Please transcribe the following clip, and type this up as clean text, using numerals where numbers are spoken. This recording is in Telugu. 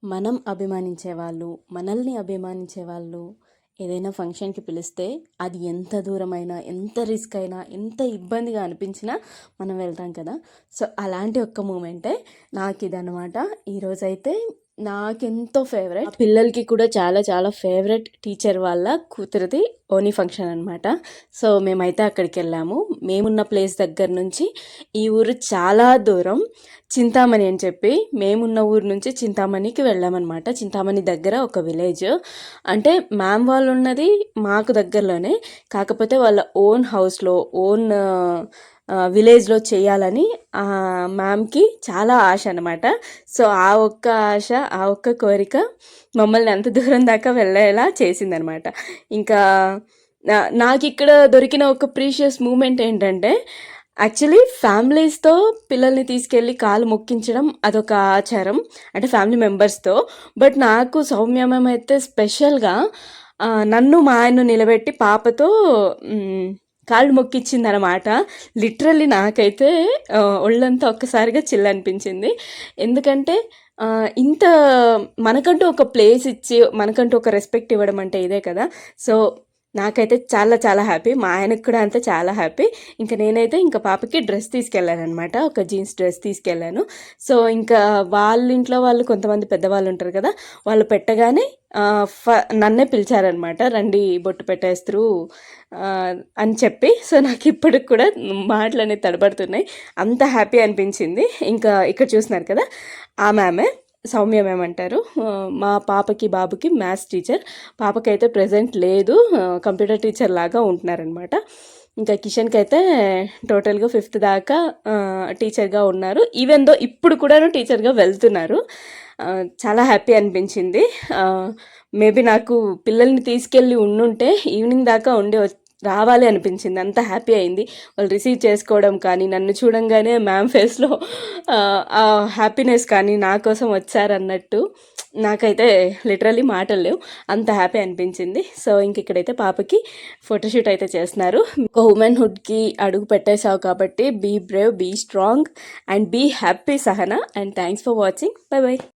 మనం అభిమానించే వాళ్ళు, మనల్ని అభిమానించే వాళ్ళు ఏదైనా ఫంక్షన్‌కి పిలిస్తే అది ఎంత దూరమైనా, ఎంత రిస్క్ అయినా, ఎంత ఇబ్బందిగా అనిపించినా మనం వెళ్తాం కదా! సో, అలాంటి ఒక్క మూమెంటే నాకిదనమాట. ఈరోజైతే నాకెంతో ఫేవరెట్. పిల్లలకి కూడా చాలా చాలా ఫేవరెట్ టీచర్ వాళ్ళ కూతురిది ఓణీ ఫంక్షన్ అనమాట. సో, మేమైతే అక్కడికెళ్ళాము. మేమున్న ప్లేస్ దగ్గర నుంచి ఈ ఊరు చాలా దూరం. చింతామణి అని చెప్పి మేమున్న ఊరు నుంచి చింతామణికి వెళ్ళామన్నమాట. చింతామణి దగ్గర ఒక విలేజ్. అంటే మ్యామ్ వాళ్ళు ఉన్నది మాకు దగ్గరలోనే. కాకపోతే వాళ్ళ ఓన్ హౌస్‌లో, ఓన్ విలేజ్‌లో చేయాలని మ్యామ్‌కి చాలా ఆశ అనమాట. సో, ఆ ఒక్క ఆశ, ఆ ఒక్క కోరిక మమ్మల్ని అంత దూరం దాకా వెళ్ళేలా చేసిందనమాట. ఇంకా నాకిక్కడ దొరికిన ఒక ప్రీషియస్ మూమెంట్ ఏంటంటే, యాక్చువల్లీ ఫ్యామిలీస్‌తో పిల్లల్ని తీసుకెళ్ళి కాలు మొక్కించడం అదొక ఆచారం. అంటే ఫ్యామిలీ మెంబర్స్‌తో. బట్ నాకు సౌమ్య మ్యామ్ అయితే స్పెషల్‌గా నన్ను మా ఆయన్ను నిలబెట్టి పాపతో కాళ్ళు మొక్కిచ్చిందనమాట. లిటరల్లీ నాకైతే ఒళ్ళంతా ఒక్కసారిగా చిల్ అనిపించింది. ఎందుకంటే ఇంత మనకంటూ ఒక ప్లేస్ ఇచ్చి, మనకంటూ ఒక రెస్పెక్ట్ ఇవ్వడం అంటే ఇదే కదా! సో, నాకైతే చాలా చాలా హ్యాపీ. మా ఆయనకు కూడా అంతే చాలా హ్యాపీ. నేనైతే పాపకి డ్రెస్ తీసుకెళ్ళాననమాట. ఒక జీన్స్ డ్రెస్ తీసుకెళ్ళాను. సో, వాళ్ళ ఇంట్లో వాళ్ళు కొంతమంది పెద్దవాళ్ళు ఉంటారు కదా! వాళ్ళు పెట్టగానే నన్నే పిలిచారనమాట. రండి బొట్టు పెట్టేస్తురు అని చెప్పి. సో, నాకు ఇప్పటికి కూడా మాటలనేవి తడబడుతున్నాయి. అంత హ్యాపీ అనిపించింది. ఇక్కడ చూస్తున్నారు కదా! ఆ మ్యామే సౌమ్య మ్యామ్ అంటారు. మా పాపకి, బాబుకి మ్యాథ్స్ టీచర్. పాపకైతే ప్రెజెంట్ లేదు. కంప్యూటర్ టీచర్ లాగా ఉంటున్నారనమాట. కిషన్‌కి అయితే టోటల్‌గా 5th దాకా టీచర్‌గా ఉన్నారు. ఈవెన్ దో ఇప్పుడు కూడాను టీచర్‌గా వెళ్తున్నారు. చాలా హ్యాపీ అనిపించింది. మేబీ నాకు పిల్లల్ని తీసుకెళ్ళి ఉండుంటే ఈవినింగ్ దాకా రావాలి అనిపించింది. అంత హ్యాపీ అయింది. వాళ్ళు రిసీవ్ చేసుకోవడం కానీ, నన్ను చూడంగానే మ్యామ్ ఫేస్‌లో ఆ హ్యాపీనెస్ కానీ, నా కోసం వచ్చారన్నట్టు నాకైతే లిటరల్లీ మాటలు లేవు. అంత హ్యాపీ అనిపించింది. సో, ఇక్కడైతే పాపకి ఫోటోషూట్ అయితే చేస్తున్నారు. ఒక ఉమెన్‌హుడ్‌కి అడుగు పెట్టేశావు కాబట్టి be brave, be strong and be happy Sahana. And thanks for watching. Bye by.